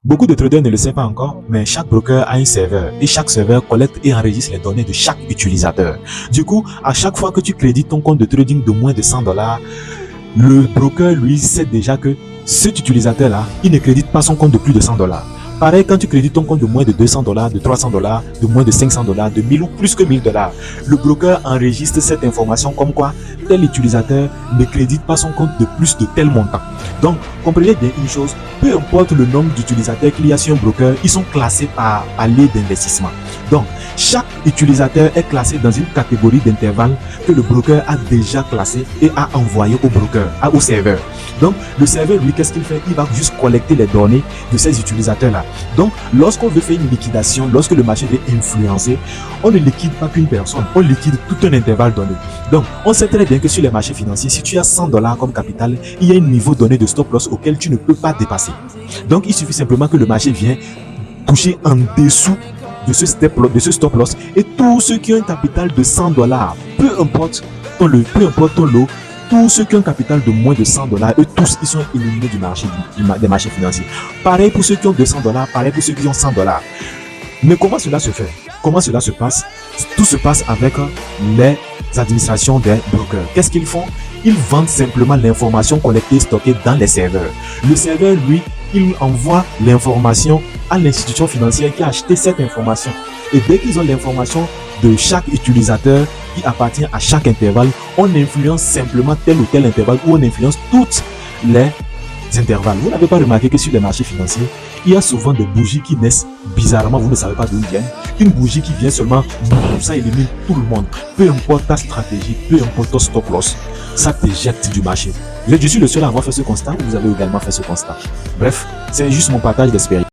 Beaucoup de traders ne le savent pas encore, mais chaque broker a un serveur et chaque serveur collecte et enregistre les données de chaque utilisateur. Du coup, à chaque fois que tu crédites ton compte de trading de moins de $100, le broker, lui, sait déjà que cet utilisateur-là, il ne crédite pas son compte de plus de $100. Pareil, quand tu crédites ton compte de moins de $200, de $300, de moins de $500, de 1000 ou plus que $1000, le broker enregistre cette information comme quoi tel utilisateur ne crédite pas son compte de plus de tel montant. Donc, comprenez bien une chose, peu importe le nombre d'utilisateurs qu'il y a sur un broker, ils sont classés par palier d'investissement. Donc, chaque utilisateur est classé dans une catégorie d'intervalle que le broker a déjà classé et a envoyé au broker, au serveur. Donc, le serveur, lui, qu'est-ce qu'il fait? Il va juste collecter les données de ces utilisateurs-là. Donc, lorsqu'on veut faire une liquidation, lorsque le marché veut influencer, on ne liquide pas qu'une personne, on liquide tout un intervalle donné. Donc, on sait très bien que sur les marchés financiers, si tu as $100 comme capital, il y a un niveau donné de stop loss auquel tu ne peux pas dépasser. Donc, il suffit simplement que le marché vienne toucher en dessous de ce stop loss et tous ceux qui ont un capital de $100, peu importe ton lot, tous ceux qui ont un capital de moins de $100, eux tous ils sont éliminés du marché des marchés financiers. Pareil pour ceux qui ont $200, pareil pour ceux qui ont $100. Mais comment cela se fait? Comment cela se passe? Tout se passe avec les administrations des brokers. Qu'est-ce qu'ils font? Ils vendent simplement l'information collectée et stockée dans les serveurs. Le serveur, lui, il envoie l'information à l'institution financière qui a acheté cette information. Et dès qu'ils ont l'information de chaque utilisateur qui appartient à chaque intervalle, on influence simplement tel ou tel intervalle ou on influence toutes les intervalles. Vous n'avez pas remarqué que sur les marchés financiers, il y a souvent des bougies qui naissent bizarrement, vous ne savez pas d'où ils viennent. Une bougie qui vient seulement, ça élimine tout le monde. Peu importe ta stratégie, peu importe ton stop loss, ça te jette du marché. Je suis le seul à avoir fait ce constat, vous avez également fait ce constat. Bref, c'est juste mon partage d'expérience.